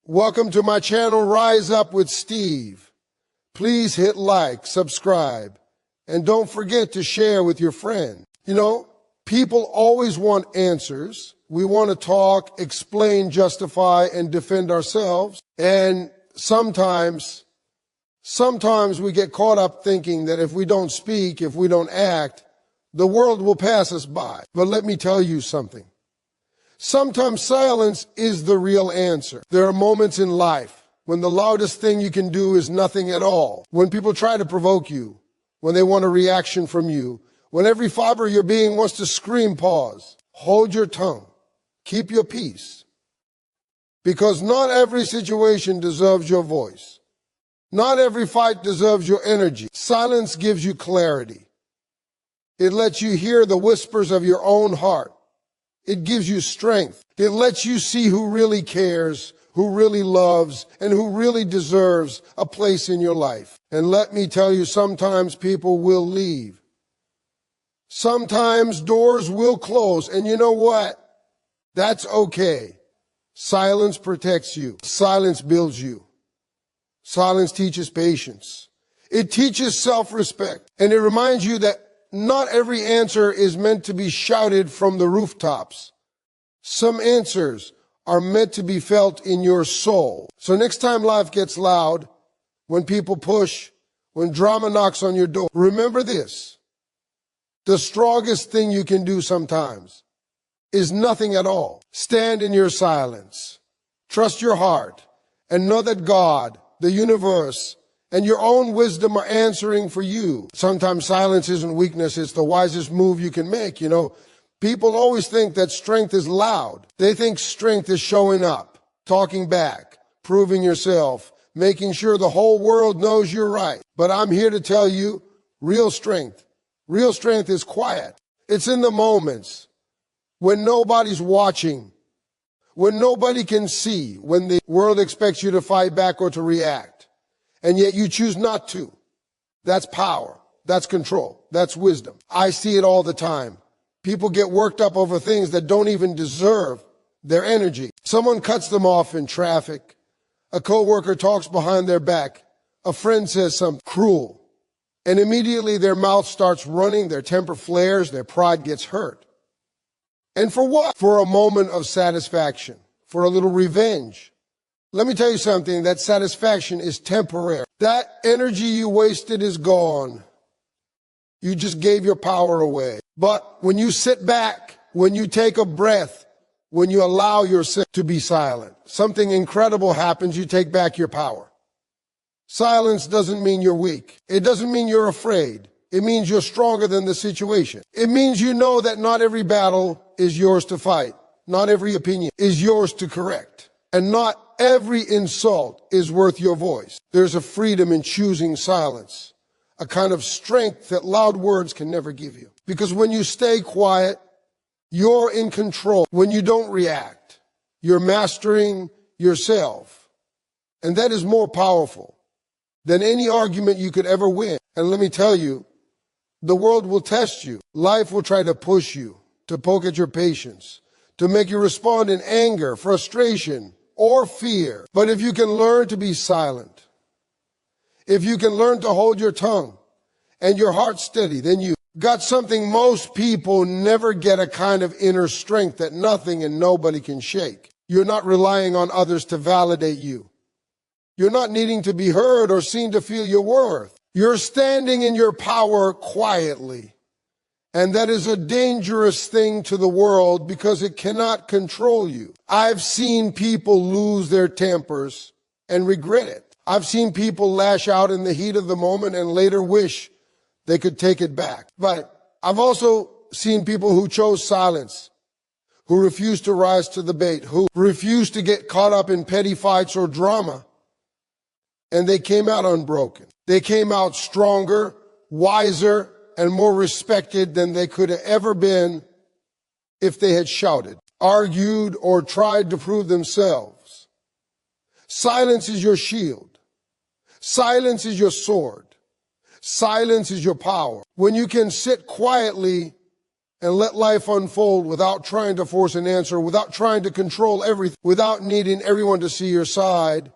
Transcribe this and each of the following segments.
Welcome to my channel, Rise Up with Steve. Please hit like, subscribe, and don't forget to share with your friends. You know, people always want answers. We want to talk, explain, justify, and defend ourselves. And sometimes we get caught up thinking that if we don't speak, if we don't act, the world will pass us by. But let me tell you something. Sometimes silence is the real answer. There are moments in life when the loudest thing you can do is nothing at all. When people try to provoke you, when they want a reaction from you, when every fiber of your being wants to scream, pause. Hold your tongue. Keep your peace. Because not every situation deserves your voice. Not every fight deserves your energy. Silence gives you clarity. It lets you hear the whispers of your own heart. It gives you strength. It lets you see who really cares, who really loves, and who really deserves a place in your life. And let me tell you, sometimes people will leave. Sometimes doors will close. And you know what? That's okay. Silence protects you. Silence builds you. Silence teaches patience. It teaches self-respect. And it reminds you that not every answer is meant to be shouted from the rooftops. Some answers are meant to be felt in your soul. So next time life gets loud, when people push, when drama knocks on your door, remember this. The strongest thing you can do sometimes is nothing at all. Stand in your silence. Trust your heart and know that God, the universe, and your own wisdom are answering for you. Sometimes silence isn't weakness, it's the wisest move you can make. You know, people always think that strength is loud. They think strength is showing up, talking back, proving yourself, making sure the whole world knows you're right. But I'm here to tell you, real strength is quiet. It's in the moments when nobody's watching, when nobody can see, when the world expects you to fight back or to react. And yet you choose not to. That's power. That's control. That's wisdom. I see it all the time. People get worked up over things that don't even deserve their energy. Someone cuts them off in traffic. A coworker talks behind their back. A friend says something cruel. And immediately their mouth starts running, their temper flares, their pride gets hurt. And for what? For a moment of satisfaction, for a little revenge. Let me tell you something, that satisfaction is temporary. That energy you wasted is gone. You just gave your power away. But when you sit back, when you take a breath, when you allow yourself to be silent, something incredible happens, you take back your power. Silence doesn't mean you're weak. It doesn't mean you're afraid. It means you're stronger than the situation. It means you know that not every battle is yours to fight. Not every opinion is yours to correct. And not every insult is worth your voice. There's a freedom in choosing silence, a kind of strength that loud words can never give you. Because when you stay quiet, you're in control. When you don't react, you're mastering yourself. And that is more powerful than any argument you could ever win. And let me tell you, the world will test you. Life will try to push you, to poke at your patience, to make you respond in anger, frustration, or fear. But if you can learn to be silent, if you can learn to hold your tongue and your heart steady, then you got something most people never get, a kind of inner strength that nothing and nobody can shake. You're not relying on others to validate you. You're not needing to be heard or seen to feel your worth. You're standing in your power quietly. And that is a dangerous thing to the world because it cannot control you. I've seen people lose their tempers and regret it. I've seen people lash out in the heat of the moment and later wish they could take it back. But I've also seen people who chose silence, who refused to rise to the bait, who refused to get caught up in petty fights or drama. And they came out unbroken. They came out stronger, wiser, and more respected than they could have ever been if they had shouted, argued, or tried to prove themselves. Silence is your shield. Silence is your sword. Silence is your power. When you can sit quietly, and let life unfold without trying to force an answer, without trying to control everything, without needing everyone to see your side,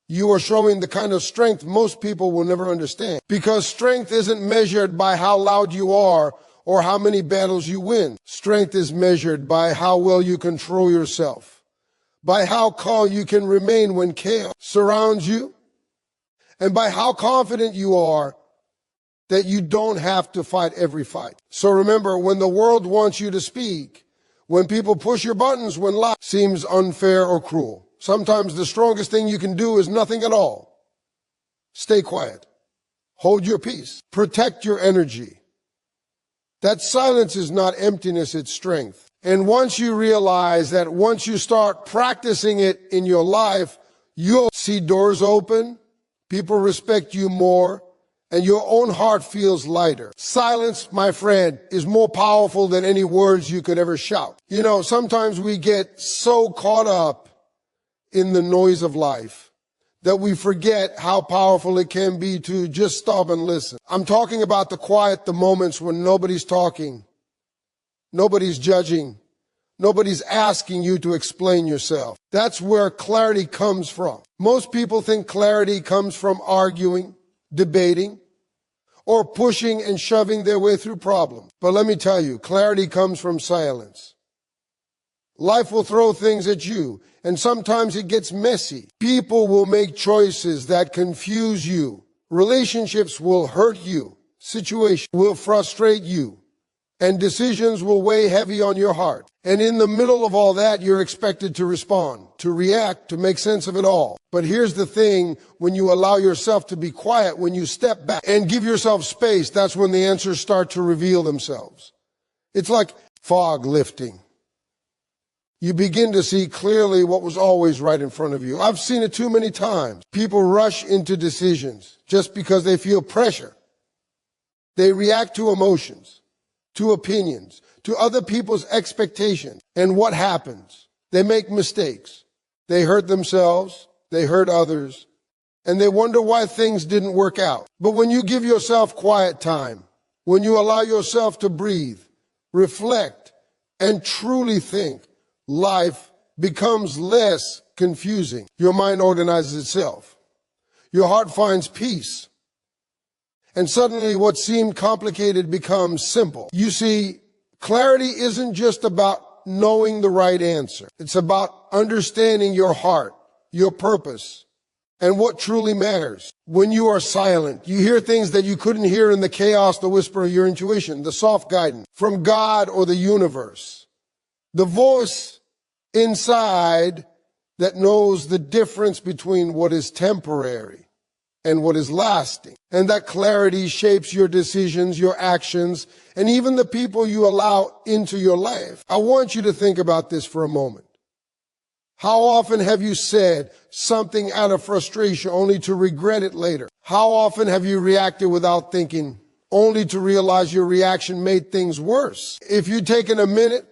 you are showing the kind of strength most people will never understand. Because strength isn't measured by how loud you are or how many battles you win. Strength is measured by how well you control yourself, by how calm you can remain when chaos surrounds you, and by how confident you are that you don't have to fight every fight. So remember, when the world wants you to speak, when people push your buttons, when life seems unfair or cruel, sometimes the strongest thing you can do is nothing at all. Stay quiet. Hold your peace. Protect your energy. That silence is not emptiness, it's strength. And once you realize that, once you start practicing it in your life, you'll see doors open, people respect you more, and your own heart feels lighter. Silence, my friend, is more powerful than any words you could ever shout. You know, sometimes we get so caught up in the noise of life that we forget how powerful it can be to just stop and listen. I'm talking about the quiet, the moments when nobody's talking, nobody's judging, nobody's asking you to explain yourself. That's where clarity comes from. Most people think clarity comes from arguing, debating, or pushing and shoving their way through problems. But let me tell you, clarity comes from silence. Life will throw things at you, and sometimes it gets messy. People will make choices that confuse you. Relationships will hurt you. Situations will frustrate you. And decisions will weigh heavy on your heart. And in the middle of all that, you're expected to respond, to react, to make sense of it all. But here's the thing, when you allow yourself to be quiet, when you step back and give yourself space, that's when the answers start to reveal themselves. It's like fog lifting. You begin to see clearly what was always right in front of you. I've seen it too many times. People rush into decisions just because they feel pressure. They react to emotions, to opinions, to other people's expectations. And what happens? They make mistakes. They hurt themselves. They hurt others. And they wonder why things didn't work out. But when you give yourself quiet time, when you allow yourself to breathe, reflect, and truly think, life becomes less confusing. Your mind organizes itself. Your heart finds peace. And suddenly what seemed complicated becomes simple. You see, clarity isn't just about knowing the right answer. It's about understanding your heart, your purpose, and what truly matters. When you are silent, you hear things that you couldn't hear in the chaos, the whisper of your intuition, the soft guidance from God or the universe. The voice inside that knows the difference between what is temporary and what is lasting. And that clarity shapes your decisions, your actions, and even the people you allow into your life. I want you to think about this for a moment. How often have you said something out of frustration only to regret it later? How often have you reacted without thinking, only to realize your reaction made things worse? If you'd taken a minute,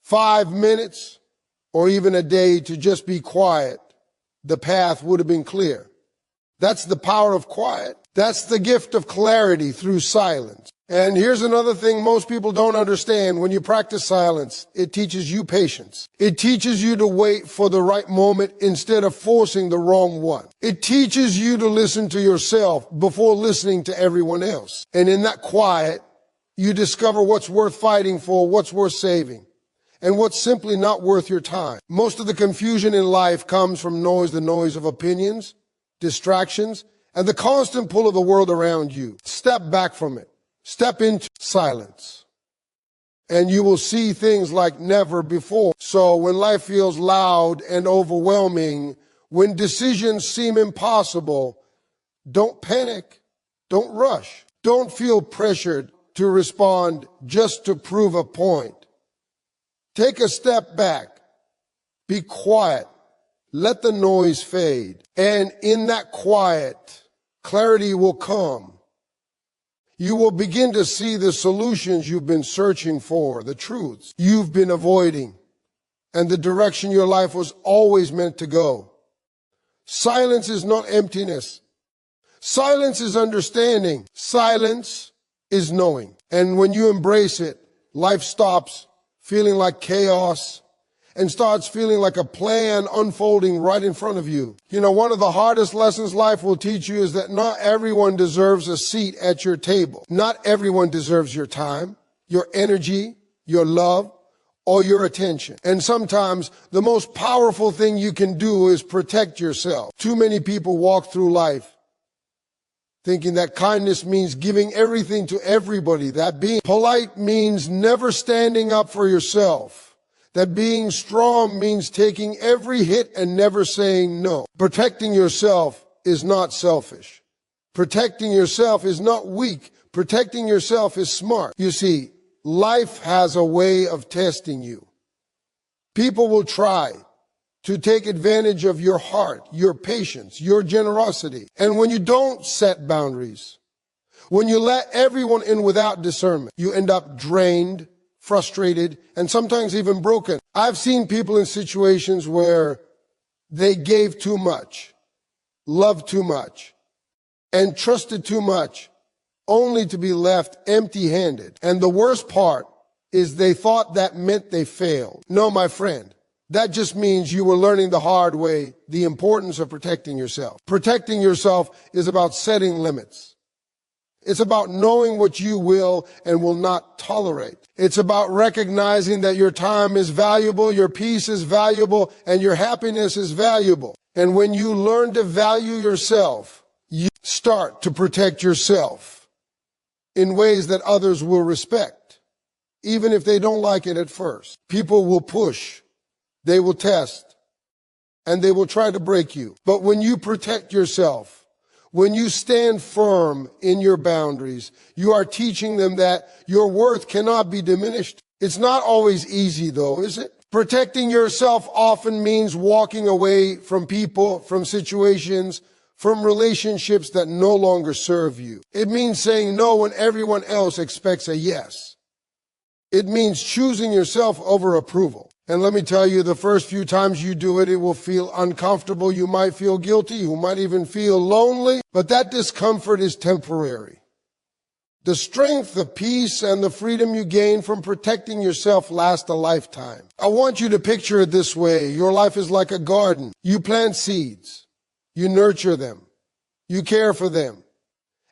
5 minutes, or even a day to just be quiet, the path would have been clear. That's the power of quiet. That's the gift of clarity through silence. And here's another thing most people don't understand. When you practice silence, it teaches you patience. It teaches you to wait for the right moment instead of forcing the wrong one. It teaches you to listen to yourself before listening to everyone else. And in that quiet, you discover what's worth fighting for, what's worth saving, and what's simply not worth your time. Most of the confusion in life comes from noise, the noise of opinions, distractions, and the constant pull of the world around you. Step back from it. Step into silence. And you will see things like never before. So when life feels loud and overwhelming, when decisions seem impossible, don't panic. Don't rush. Don't feel pressured to respond just to prove a point. Take a step back. Be quiet. Let the noise fade. And in that quiet, clarity will come. You will begin to see the solutions you've been searching for, the truths you've been avoiding, and the direction your life was always meant to go. Silence is not emptiness. Silence is understanding. Silence is knowing. And when you embrace it, life stops feeling like chaos and starts feeling like a plan unfolding right in front of you. You know, one of the hardest lessons life will teach you is that not everyone deserves a seat at your table. Not everyone deserves your time, your energy, your love, or your attention. And sometimes the most powerful thing you can do is protect yourself. Too many people walk through life thinking that kindness means giving everything to everybody, that being polite means never standing up for yourself, that being strong means taking every hit and never saying no. Protecting yourself is not selfish. Protecting yourself is not weak. Protecting yourself is smart. You see, life has a way of testing you. People will try to take advantage of your heart, your patience, your generosity. And when you don't set boundaries, when you let everyone in without discernment, you end up drained, frustrated, and sometimes even broken. I've seen people in situations where they gave too much, loved too much, and trusted too much, only to be left empty-handed. And the worst part is they thought that meant they failed. No, my friend, that just means you were learning the hard way the importance of protecting yourself. Protecting yourself is about setting limits. It's about knowing what you will and will not tolerate. It's about recognizing that your time is valuable, your peace is valuable, and your happiness is valuable. And when you learn to value yourself, you start to protect yourself in ways that others will respect, even if they don't like it at first. People will push, they will test, and they will try to break you. But when you protect yourself, when you stand firm in your boundaries, you are teaching them that your worth cannot be diminished. It's not always easy though, is it? Protecting yourself often means walking away from people, from situations, from relationships that no longer serve you. It means saying no when everyone else expects a yes. It means choosing yourself over approval. And let me tell you, the first few times you do it, it will feel uncomfortable. You might feel guilty. You might even feel lonely. But that discomfort is temporary. The strength, the peace, and the freedom you gain from protecting yourself last a lifetime. I want you to picture it this way. Your life is like a garden. You plant seeds. You nurture them. You care for them.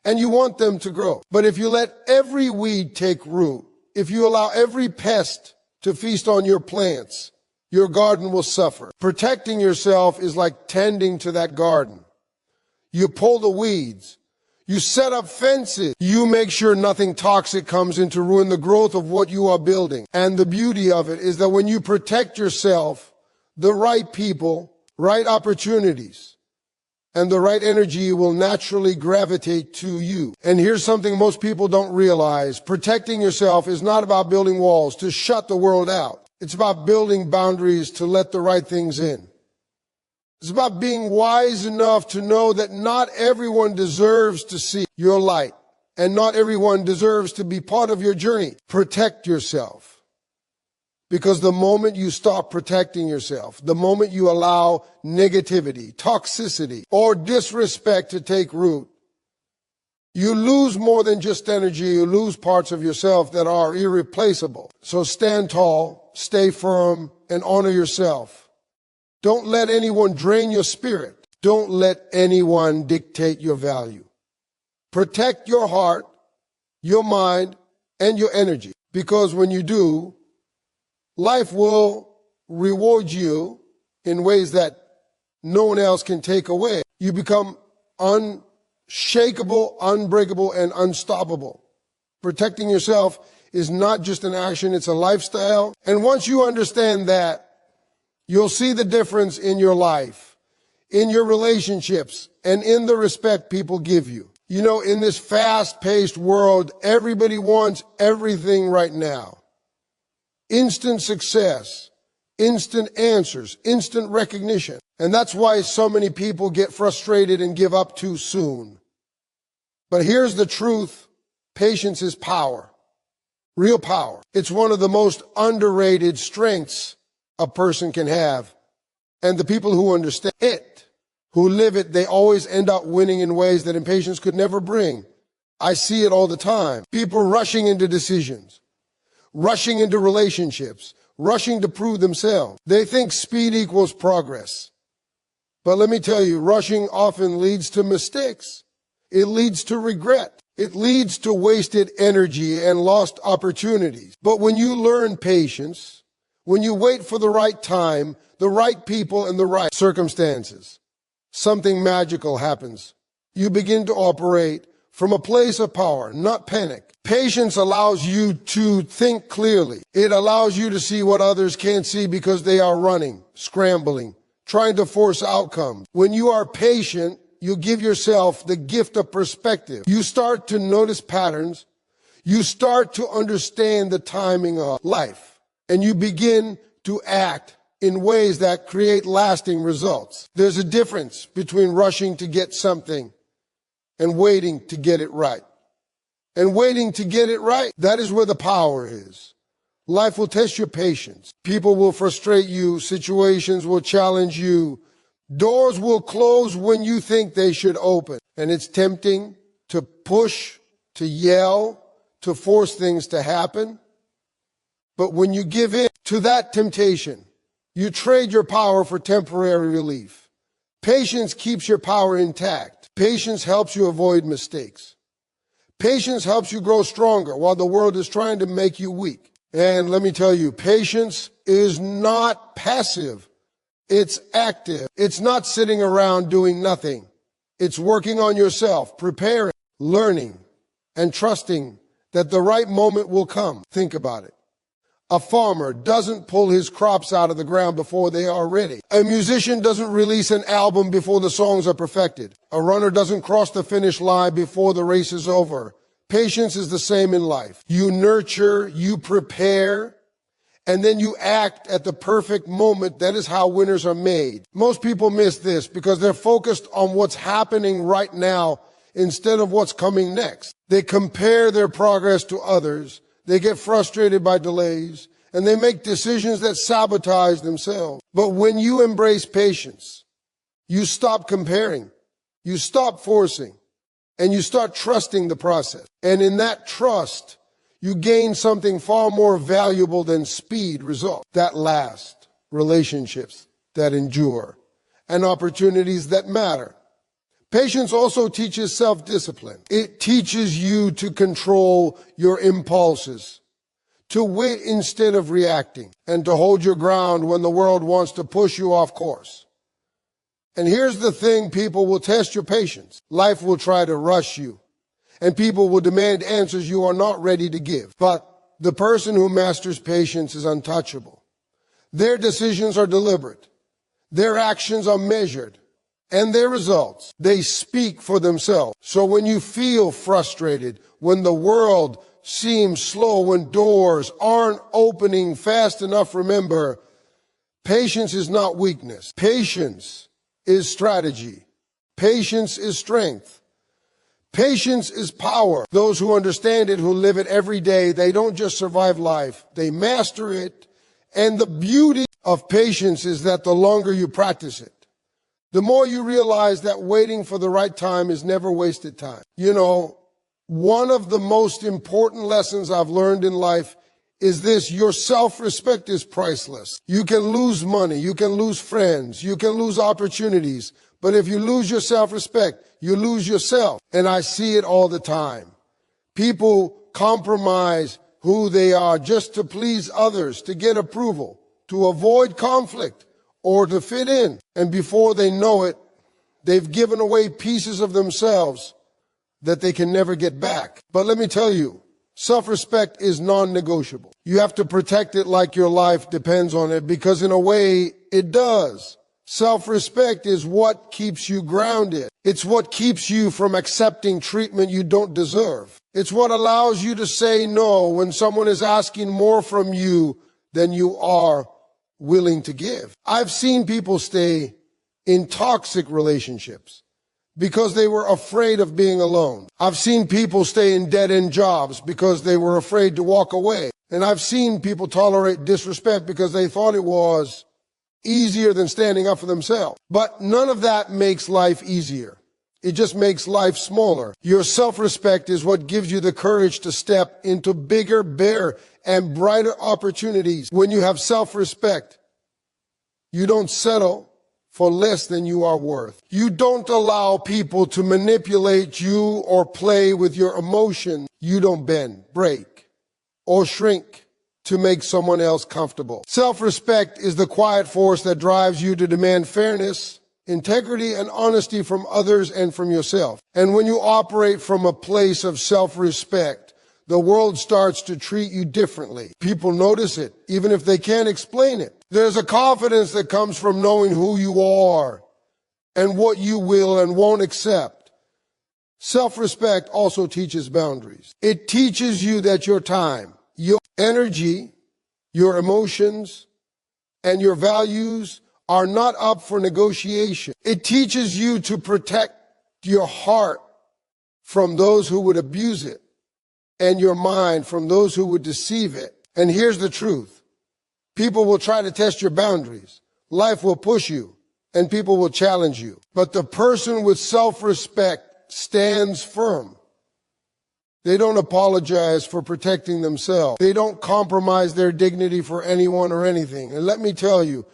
And you want them to grow. But if you let every weed take root, if you allow every pest to feast on your plants, your garden will suffer. Protecting yourself is like tending to that garden. You pull the weeds. You set up fences. You make sure nothing toxic comes in to ruin the growth of what you are building. And the beauty of it is that when you protect yourself, the right people, right opportunities, and the right energy will naturally gravitate to you. And here's something most people don't realize. Protecting yourself is not about building walls to shut the world out. It's about building boundaries to let the right things in. It's about being wise enough to know that not everyone deserves to see your light, and not everyone deserves to be part of your journey. Protect yourself. Because the moment you stop protecting yourself, the moment you allow negativity, toxicity, or disrespect to take root, you lose more than just energy. You lose parts of yourself that are irreplaceable. So stand tall, stay firm, and honor yourself. Don't let anyone drain your spirit. Don't let anyone dictate your value. Protect your heart, your mind, and your energy. Because when you do, life will reward you in ways that no one else can take away. You become unshakable, unbreakable, and unstoppable. Protecting yourself is not just an action, it's a lifestyle. And once you understand that, you'll see the difference in your life, in your relationships, and in the respect people give you. You know, in this fast-paced world, everybody wants everything right now. Instant success, instant answers, instant recognition. And that's why so many people get frustrated and give up too soon. But here's the truth. Patience is power. Real power. It's one of the most underrated strengths a person can have. And the people who understand it, who live it, they always end up winning in ways that impatience could never bring. I see it all the time. People rushing into decisions, rushing into relationships, rushing to prove themselves. They think speed equals progress. But let me tell you, rushing often leads to mistakes. It leads to regret. It leads to wasted energy and lost opportunities. But when you learn patience, when you wait for the right time, the right people, and the right circumstances, something magical happens. You begin to operate from a place of power, not panic. Patience allows you to think clearly. It allows you to see what others can't see because they are running, scrambling, trying to force outcomes. When you are patient, you give yourself the gift of perspective. You start to notice patterns. You start to understand the timing of life. And you begin to act in ways that create lasting results. There's a difference between rushing to get something and waiting to get it right. And waiting to get it right, that is where the power is. Life will test your patience. People will frustrate you. Situations will challenge you. Doors will close when you think they should open. And it's tempting to push, to yell, to force things to happen. But when you give in to that temptation, you trade your power for temporary relief. Patience keeps your power intact. Patience helps you avoid mistakes. Patience helps you grow stronger while the world is trying to make you weak. And let me tell you, patience is not passive. It's active. It's not sitting around doing nothing. It's working on yourself, preparing, learning, and trusting that the right moment will come. Think about it. A farmer doesn't pull his crops out of the ground before they are ready. A musician doesn't release an album before the songs are perfected. A runner doesn't cross the finish line before the race is over. Patience is the same in life. You nurture, you prepare, and then you act at the perfect moment. That is how winners are made. Most people miss this because they're focused on what's happening right now instead of what's coming next. They compare their progress to others. They get frustrated by delays, and they make decisions that sabotage themselves. But when you embrace patience, you stop comparing, you stop forcing, and you start trusting the process. And in that trust, you gain something far more valuable than speed results that last, relationships that endure, and opportunities that matter. Patience also teaches self-discipline. It teaches you to control your impulses, to wait instead of reacting, and to hold your ground when the world wants to push you off course. And here's the thing, people will test your patience. Life will try to rush you, and people will demand answers you are not ready to give. But the person who masters patience is untouchable. Their decisions are deliberate. Their actions are measured. And their results, they speak for themselves. So when you feel frustrated, when the world seems slow, when doors aren't opening fast enough, remember, patience is not weakness. Patience is strategy. Patience is strength. Patience is power. Those who understand it, who live it every day, they don't just survive life, they master it. And the beauty of patience is that the longer you practice it, the more you realize that waiting for the right time is never wasted time. You know, one of the most important lessons I've learned in life is this: your self-respect is priceless. You can lose money, you can lose friends, you can lose opportunities, but if you lose your self-respect, you lose yourself. And I see it all the time. People compromise who they are just to please others, to get approval, to avoid conflict, or to fit in. And before they know it, they've given away pieces of themselves that they can never get back. But let me tell you, self-respect is non-negotiable. You have to protect it like your life depends on it, because in a way, it does. Self-respect is what keeps you grounded. It's what keeps you from accepting treatment you don't deserve. It's what allows you to say no when someone is asking more from you than you are willing to give. I've seen people stay in toxic relationships because they were afraid of being alone. I've seen people stay in dead-end jobs because they were afraid to walk away. And I've seen people tolerate disrespect because they thought it was easier than standing up for themselves. But none of that makes life easier. It just makes life smaller. Your self-respect is what gives you the courage to step into bigger, better, and brighter opportunities. When you have self-respect, you don't settle for less than you are worth. You don't allow people to manipulate you or play with your emotions. You don't bend, break, or shrink to make someone else comfortable. Self-respect is the quiet force that drives you to demand fairness, integrity, and honesty from others and from yourself. And when you operate from a place of self-respect, the world starts to treat you differently. People notice it, even if they can't explain it. There's a confidence that comes from knowing who you are and what you will and won't accept. Self-respect also teaches boundaries. It teaches you that your time, your energy, your emotions, and your values are not up for negotiation. It teaches you to protect your heart from those who would abuse it and your mind from those who would deceive it. And here's the truth. People will try to test your boundaries. Life will push you and people will challenge you. But the person with self-respect stands firm. They don't apologize for protecting themselves. They don't compromise their dignity for anyone or anything. And let me tell you,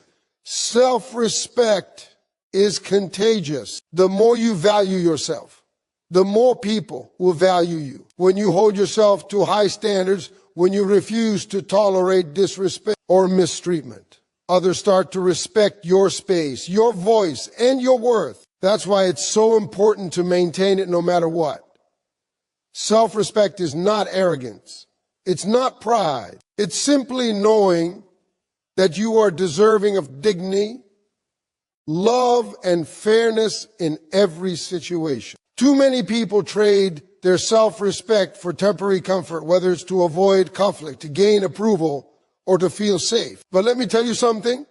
self-respect is contagious. The more you value yourself, the more people will value you. When you hold yourself to high standards, when you refuse to tolerate disrespect or mistreatment, others start to respect your space, your voice, and your worth. That's why it's so important to maintain it no matter what. Self-respect is not arrogance. It's not pride. It's simply knowing that you are deserving of dignity, love, and fairness in every situation. Too many people trade their self-respect for temporary comfort, whether it's to avoid conflict, to gain approval, or to feel safe. But let me tell you something.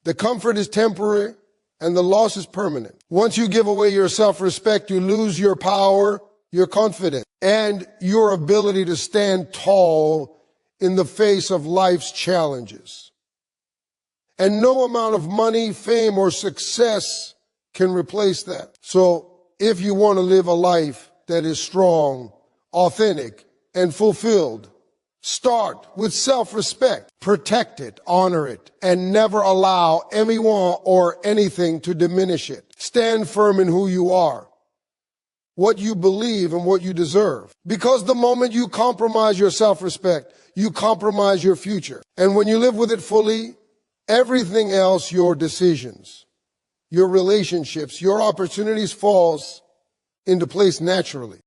The comfort is temporary and the loss is permanent. Once you give away your self-respect, you lose your power, your confidence, and your ability to stand tall in the face of life's challenges. And no amount of money, fame, or success can replace that. So if you want to live a life that is strong, authentic, and fulfilled, start with self-respect. Protect it, honor it, and never allow anyone or anything to diminish it. Stand firm in who you are, what you believe, and what you deserve. Because the moment you compromise your self-respect, you compromise your future. And when you live with it fully, everything else, your decisions, your relationships, your opportunities falls into place naturally.